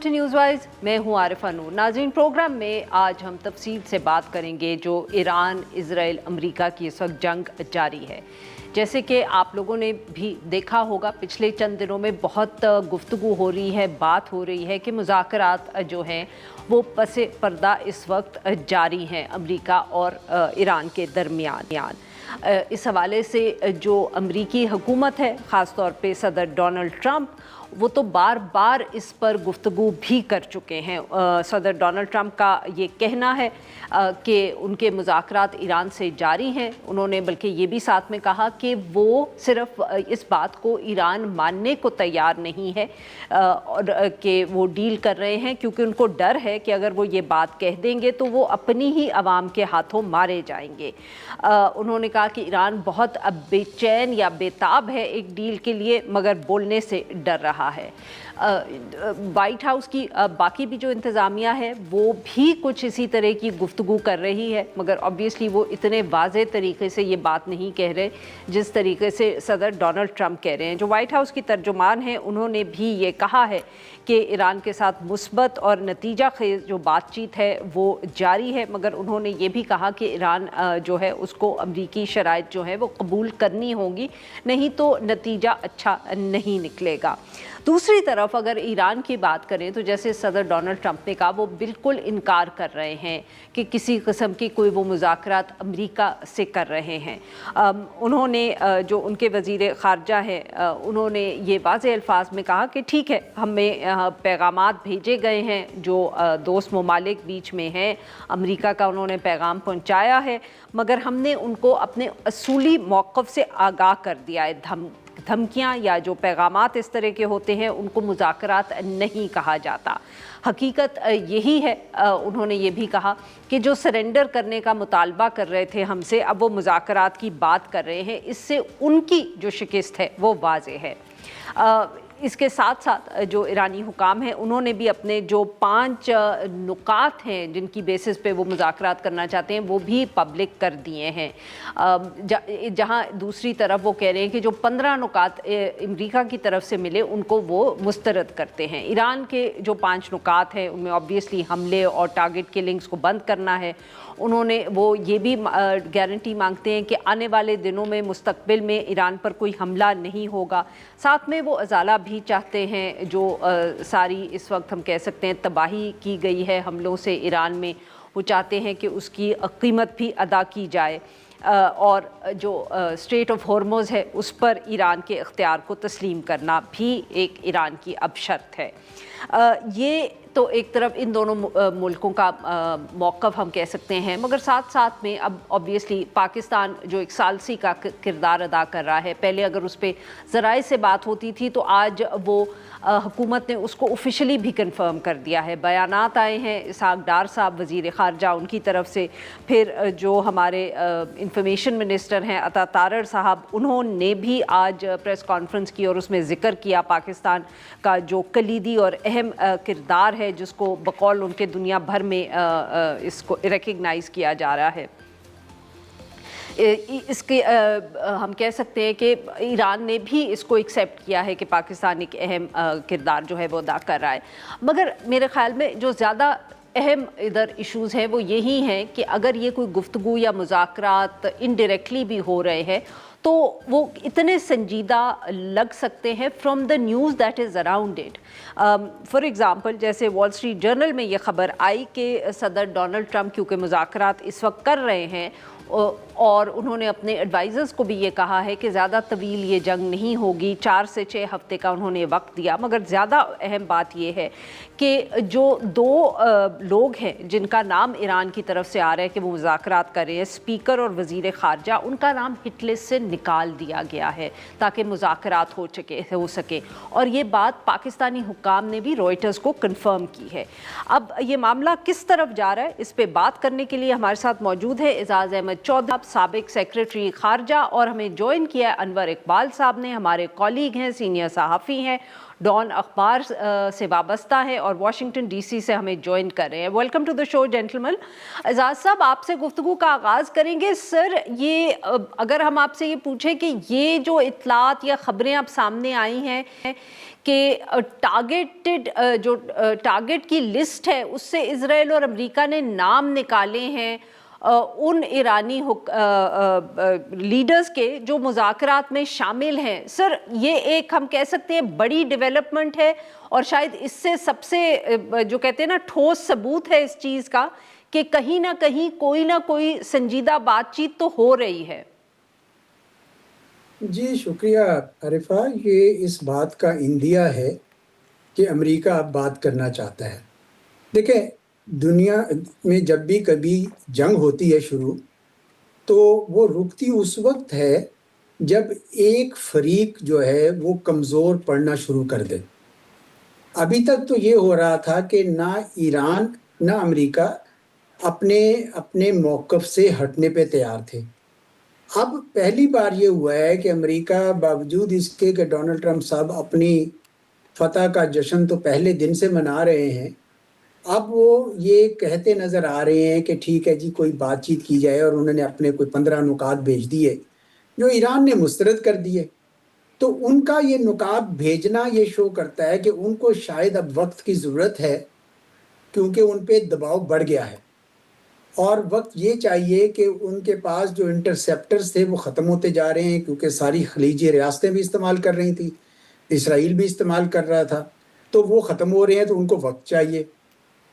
To news wise, मैं हूं आरिफा नूर। नाज़रीन, प्रोग्राम में आज हम तफसील से बात करेंगे जो ईरान, इजराइल, अमेरिका की इस वक्त जंग जारी है। जैसे कि आप लोगों ने भी देखा होगा, पिछले चंद दिनों में बहुत गुफ्तगू हो रही है, बात हो रही है कि मुज़ाकरात जो हैं वो पसे पर्दा इस वक्त जारी हैं अमेरिका और ईरान के दरमियान। इस हवाले से जो अमरीकी हुकूमत है, ख़ास तौर पे सदर डोनाल्ड ट्रंप, वो तो बार बार इस पर गुफ्तगू भी कर चुके हैं। सदर डोनाल्ड ट्रंप का ये कहना है कि उनके मुज़ाकरात ईरान से जारी हैं। उन्होंने बल्कि ये भी साथ में कहा कि वो सिर्फ इस बात को ईरान मानने को तैयार नहीं है और कि वो डील कर रहे हैं, क्योंकि उनको डर है कि अगर वो ये बात कह देंगे तो वो अपनी ही आवाम के हाथों मारे जाएंगे। उन्होंने कहा कि ईरान बहुत अब बेचैन या बेताब है एक डील के लिए, मगर बोलने से डर रहा है। वाइट हाउस की बाकी भी जो इंतज़ामिया है वो भी कुछ इसी तरह की गुफ्तगू कर रही है, मगर ऑब्वियसली वो इतने वाज़े तरीके से ये बात नहीं कह रहे जिस तरीके से सदर डोनाल्ड ट्रंप कह रहे हैं। जो वाइट हाउस की तर्जुमान हैं, उन्होंने भी ये कहा है कि ईरान के साथ मुस्बत और नतीजा खेज जो बातचीत है वो जारी है, मगर उन्होंने ये भी कहा कि ईरान जो है उसको अमरीकी शराइत जो है वो कबूल करनी होगी, नहीं तो नतीजा अच्छा नहीं निकलेगा। दूसरी तरफ अगर ईरान की बात करें तो जैसे सदर डोनाल्ड ट्रंप ने कहा, वो बिल्कुल इनकार कर रहे हैं कि किसी किस्म की कोई वो मुज़ाकरात अमेरिका से कर रहे हैं। उन्होंने जो उनके वज़ीर ख़ारजा हैं, उन्होंने ये वाज़ेह अल्फाज में कहा कि ठीक है, हमें पैगामात भेजे गए हैं जो दोस्त ममालिक बीच में हैं, अमेरिका का उन्होंने पैगाम पहुँचाया है, मगर हमने उनको अपने असूली मौक़िफ़ से आगाह कर दिया है। धमकियाँ या जो पैगामात इस तरह के होते हैं उनको मुज़ाकरात नहीं कहा जाता। हकीकत यही है। उन्होंने ये भी कहा कि जो सरेंडर करने का मुतालबा कर रहे थे हमसे, अब वो मुज़ाकरात की बात कर रहे हैं, इससे उनकी जो शिकस्त है वो वाज़े है। इसके साथ साथ जो ईरानी हुकाम हैं, उन्होंने भी अपने जो 5 नुकात हैं जिनकी बेसिस पे वो मुज़ाकरात करना चाहते हैं वो भी पब्लिक कर दिए हैं। जहां दूसरी तरफ वो कह रहे हैं कि जो 15 नुकात अमेरिका की तरफ से मिले उनको वो मुस्तरद करते हैं। ईरान के जो 5 नुकात हैं उनमें ऑब्वियसली हमले और टारगेट किलिंग्स को बंद करना है। उन्होंने वो ये भी गारंटी मांगते हैं कि आने वाले दिनों में मुस्तकबिल में ईरान पर कोई हमला नहीं होगा। साथ में वो अजाला भी चाहते हैं जो सारी इस वक्त हम कह सकते हैं तबाही की गई है हमलों से ईरान में, वो चाहते हैं कि उसकी कीमत भी अदा की जाए और जो स्ट्रेट ऑफ हॉर्मुज़ है उस पर ईरान के इख्तियार को तस्लीम करना भी एक ईरान की अब शर्त है। ये तो एक तरफ इन दोनों मुल्कों का मौक़िफ़ हम कह सकते हैं, मगर साथ साथ में अब ऑब्वियसली पाकिस्तान जो एक सालसी का किरदार अदा कर रहा है, पहले अगर उस पर ज़राए से बात होती थी तो आज वो हुकूमत ने उसको ऑफिशियली भी कंफर्म कर दिया है। बयानात आए हैं इसहाक डार साहब वज़ीर ख़ारजा उनकी तरफ से, फिर जो हमारे इंफॉर्मेशन मिनिस्टर हैं अता तारर साहब, उन्होंने भी आज प्रेस कॉन्फ्रेंस की और उसमें ज़िक्र किया पाकिस्तान का जो कलीदी और अहम किरदार है जिसको बकौल उनके दुनिया भर में इसको रिकग्नाइज़ किया जा रहा है। इसके हम कह सकते हैं कि ईरान ने भी इसको एक्सेप्ट किया है कि पाकिस्तान एक अहम किरदार जो है वो अदा कर रहा है। मगर मेरे ख़्याल में जो ज़्यादा अहम इधर इश्यूज़ हैं वो यही हैं कि अगर ये कोई गुफ्तगू या मुज़ाकरात इनडायरेक्टली भी हो रहे हैं तो वो इतने संजीदा लग सकते हैं from the news that is around it. For example जैसे वॉल स्ट्रीट जर्नल में ये ख़बर आई कि सदर डोनाल्ड ट्रंप क्योंकि मुज़ाकरात इस वक्त कर रहे हैं और उन्होंने अपने एडवाइज़र्स को भी ये कहा है कि ज़्यादा तवील ये जंग नहीं होगी, 4 से 6 हफ़्ते का उन्होंने वक्त दिया। मगर ज़्यादा अहम बात ये है कि जो 2 लोग हैं जिनका नाम ईरान की तरफ से आ रहा है कि वो मुज़ाकरात कर रहे हैं, स्पीकर और वज़ीर ख़ारजा, उनका नाम हिट लिस्ट से निकाल दिया गया है ताकि मुज़ाकरात हो सके और ये बात पाकिस्तानी हुक्काम ने भी रॉयटर्स को कन्फर्म की है। अब ये मामला किस तरफ जा रहा है, इस पर बात करने के लिए हमारे साथ मौजूद है एजाज़ अहमद चौधरी साबिक सेक्रेटरी खारजा, और हमें ज्वाइन किया है अनवर इकबाल साहब ने, हमारे कॉलीग हैं, सीनियर सहाफ़ी हैं, डॉन अखबार से वाबस्ता है और वाशिंगटन डीसी से हमें ज्वाइन कर रहे हैं। Welcome to the show gentleman. Ijaz साहब, आपसे गुफ्तगू का आगाज़ करेंगे। सर, ये अगर हम आपसे ये पूछें कि ये जो इत्तलात या ख़बरें अब सामने आई हैं कि टारगेट की लिस्ट है उससे इजराइल और अमेरिका ने नाम निकाले हैं उन ईरानी लीडर्स के जो मुज़ाकरात में शामिल हैं। सर, ये एक हम कह सकते हैं बड़ी डेवलपमेंट है और शायद इससे सबसे जो कहते हैं ना ठोस सबूत है इस चीज़ का कि कहीं ना कोई संजीदा बातचीत तो हो रही है। जी शुक्रिया आरिफा। ये इस बात का इंदिया है कि अमेरिका अब बात करना चाहता है। देखें, दुनिया में जब भी कभी जंग होती है शुरू, तो वो रुकती उस वक्त है जब एक फरीक जो है वो कमज़ोर पड़ना शुरू कर दे। अभी तक तो ये हो रहा था कि ना ईरान ना अमेरिका अपने अपने मौक़िफ़ से हटने पे तैयार थे। अब पहली बार ये हुआ है कि अमेरिका बावजूद इसके कि डोनाल्ड ट्रंप साहब अपनी फतह का जश्न तो पहले दिन से मना रहे हैं, अब वो ये कहते नज़र आ रहे हैं कि ठीक है जी, कोई बातचीत की जाए, और उन्होंने अपने कोई 15 नुकात भेज दिए जो ईरान ने मुस्तरद कर दिए। तो उनका ये नुकात भेजना ये शो करता है कि उनको शायद अब वक्त की ज़रूरत है, क्योंकि उन पे दबाव बढ़ गया है और वक्त ये चाहिए कि उनके पास जो इंटरसेप्टर्स थे वो ख़त्म होते जा रहे हैं, क्योंकि सारी खलीजी रियासतें भी इस्तेमाल कर रही थी, इसराइल भी इस्तेमाल कर रहा था, तो वो ख़त्म हो रहे हैं, तो उनको वक्त चाहिए।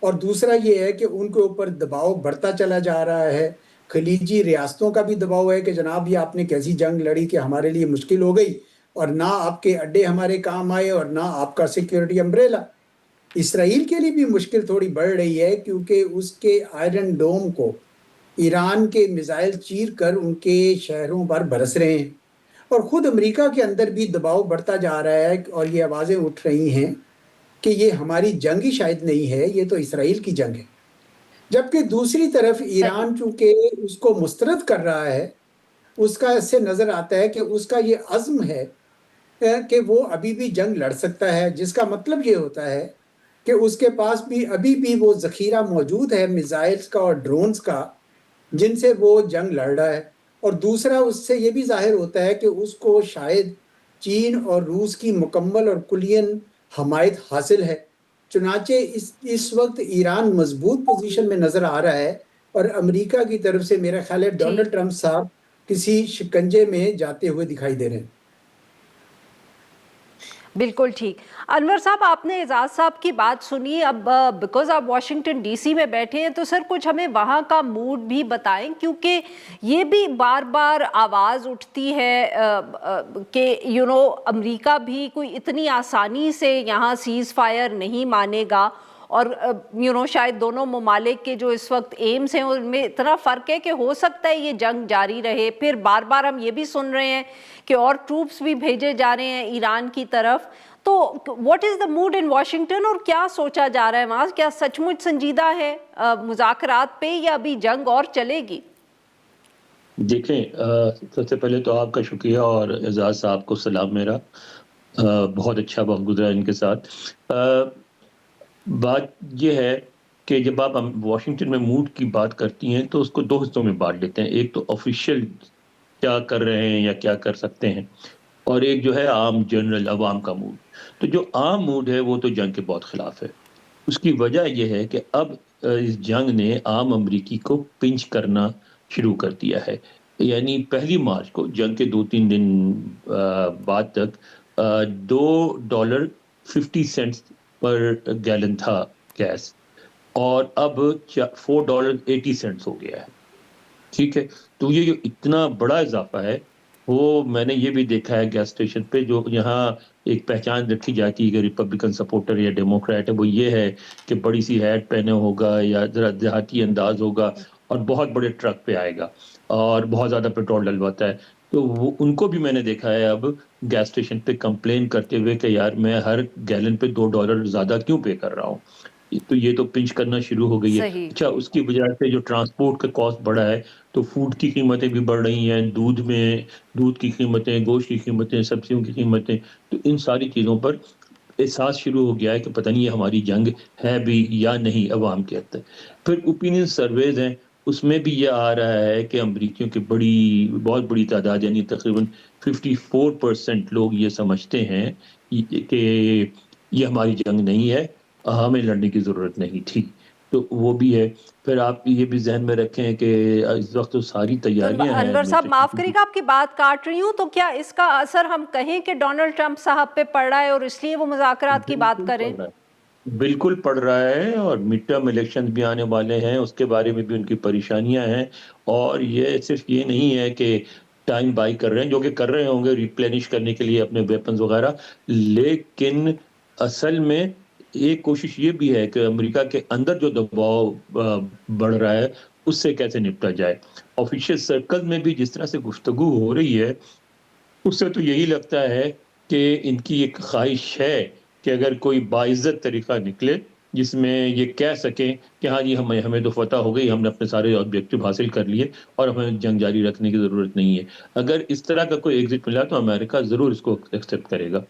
और दूसरा ये है कि उनके ऊपर दबाव बढ़ता चला जा रहा है। खलीजी रियासतों का भी दबाव है कि जनाब ये आपने कैसी जंग लड़ी कि हमारे लिए मुश्किल हो गई, और ना आपके अड्डे हमारे काम आए और ना आपका सिक्योरिटी अम्ब्रेला। इसराइल के लिए भी मुश्किल थोड़ी बढ़ रही है, क्योंकि उसके आयरन डोम को ईरान के मिसाइल चीर कर उनके शहरों पर बरस रहे हैं, और ख़ुद अमेरिका के अंदर भी दबाव बढ़ता जा रहा है और ये आवाज़ें उठ रही हैं कि ये हमारी जंग ही शायद नहीं है, ये तो इसराइल की जंग है। जबकि दूसरी तरफ ईरान चूँकि उसको मुस्तरद कर रहा है, उसका इससे नज़र आता है कि उसका ये अज़्म है कि वो अभी भी जंग लड़ सकता है, जिसका मतलब ये होता है कि उसके पास भी अभी भी वो ज़ख़ीरा मौजूद है मिसाइल्स का और ड्रोन्स का, जिनसे वो जंग लड़ रहा है। और दूसरा, उससे ये भी ज़ाहिर होता है कि उसको शायद चीन और रूस की मुकम्मल और कुलियन हमायत हासिल है। चुनाचे इस वक्त ईरान मजबूत पोजीशन में नज़र आ रहा है, और अमेरिका की तरफ से मेरा ख्याल है डोनाल्ड ट्रंप साहब किसी शिकंजे में जाते हुए दिखाई दे रहे हैं। बिल्कुल ठीक। अनवर साहब, आपने एजाज साहब की बात सुनी। अब बिकॉज आप वाशिंगटन डीसी में बैठे हैं, तो सर कुछ हमें वहाँ का मूड भी बताएं, क्योंकि ये भी बार बार आवाज़ उठती है कि अमेरिका भी कोई इतनी आसानी से यहाँ सीज़ फायर नहीं मानेगा, और शायद दोनों ममालिक के जो इस वक्त एम्स हैं उनमें इतना फ़र्क है कि हो सकता है ये जंग जारी रहे। फिर बार बार हम ये भी सुन रहे हैं कि और ट्रूप्स भी भेजे जा रहे हैं ईरान की तरफ। तो what is the mood in Washington, और क्या सोचा जा रहा है वहाँ? क्या सचमुच संजीदा है मुज़ाकरात पे, या अभी जंग और चलेगी? देखें, सबसे पहले तो आपका शुक्रिया और एजाज साहब को सलाम मेरा। बहुत अच्छा वक्त गुजरा इनके साथ। बात यह है कि जब आप वाशिंगटन में मूड की बात करती हैं तो उसको दो हिस्सों में बांट लेते हैं। एक तो ऑफिशियल क्या कर रहे हैं या क्या कर सकते हैं, और एक जो है आम जनरल अवाम का मूड। तो जो आम मूड है वो तो जंग के बहुत खिलाफ है। उसकी वजह यह है कि अब इस जंग ने आम अमरीकी को पिंच करना शुरू कर दिया है। यानी 1 मार्च को जंग के 2-3 दिन बाद तक $2.50 पर गैलन था गैस, और अब $4.80 हो गया है। ठीक है, तो ये जो इतना बड़ा इजाफा है, वो मैंने ये भी देखा है गैस स्टेशन पे। जो यहाँ एक पहचान रखी जाती है कि रिपब्लिकन सपोर्टर या डेमोक्रेट है, वो ये है कि बड़ी सी हैट पहने होगा या जरा देहाती अंदाज होगा और बहुत बड़े ट्रक पे आएगा और बहुत ज़्यादा पेट्रोल डलवाता है। तो वो उनको भी मैंने देखा है अब गैस स्टेशन पे कंप्लेन करते हुए कि यार मैं हर गैलन पे $2 ज़्यादा क्यों पे कर रहा हूँ। تو یہ تو پنچ کرنا شروع ہو گئی ہے. صحیح. اچھا اس کی وجہ سے جو ٹرانسپورٹ کا کاسٹ بڑھا ہے تو فوڈ کی قیمتیں بھی بڑھ رہی ہیں, دودھ کی قیمتیں, گوشت کی قیمتیں, سبزیوں کی قیمتیں, تو ان ساری چیزوں پر احساس شروع ہو گیا ہے کہ پتہ نہیں یہ ہماری جنگ ہے بھی یا نہیں عوام کے اندر. پھر اوپینین سرویز ہیں, اس میں بھی یہ آ رہا ہے کہ امریکیوں کی بہت بڑی تعداد یعنی تقریباً 54% لوگ یہ سمجھتے ہیں کہ یہ ہماری جنگ نہیں ہے, ہمیں لڑنے کی ضرورت نہیں تھی. تو وہ بھی ہے. پھر آپ یہ بھی ذہن میں رکھیں کہ اس وقت تو ساری تو تیاریاں ہیں. انور صاحب معاف کریے گا آپ کی بات کاٹ رہی ہوں, تو کیا اس کا اثر ہم کہیں کہ ڈونلڈ ٹرمپ صاحب پہ پڑ رہا ہے اور اس لیے وہ مذاکرات کی بات کریں؟ بالکل پڑ رہا ہے, اور مڈ ٹرم الیکشن بھی آنے والے ہیں, اس کے بارے میں بھی ان کی پریشانیاں ہیں. اور یہ صرف یہ نہیں ہے کہ ٹائم بائی کر رہے ہیں, جو کہ کر رہے ہوں گے ریپلینش کرنے کے لیے اپنے ویپنز وغیرہ, لیکن اصل میں ایک کوشش یہ بھی ہے کہ امریکہ کے اندر جو دباؤ بڑھ رہا ہے اس سے کیسے نپٹا جائے. آفیشیل سرکل میں بھی جس طرح سے گفتگو ہو رہی ہے اس سے تو یہی لگتا ہے کہ ان کی ایک خواہش ہے کہ اگر کوئی باعزت طریقہ نکلے جس میں یہ کہہ سکیں کہ ہاں جی ہمیں تو فتح ہو گئی, ہم نے اپنے سارے آبجیکٹو حاصل کر لیے اور ہمیں جنگ جاری رکھنے کی ضرورت نہیں ہے. اگر اس طرح کا کوئی ایگزٹ ملا تو امریکہ ضرور اس کو ایکسیپٹ کرے گا.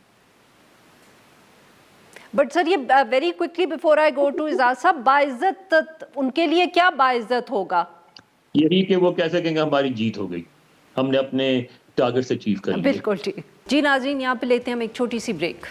بٹ سر یہ very quickly before I go to Ijaz Sahab, باعزت ان کے لیے کیا باعزت ہوگا؟ یہی کہ وہ کہہ سکیں کہ ہماری جیت ہو گئی, ہم نے اپنے ٹارگٹ سے اچیو کر لیا. بالکل ٹھیک. جی ناظرین, یہاں پہ لیتے ہیں ہم ایک چھوٹی سی بریک.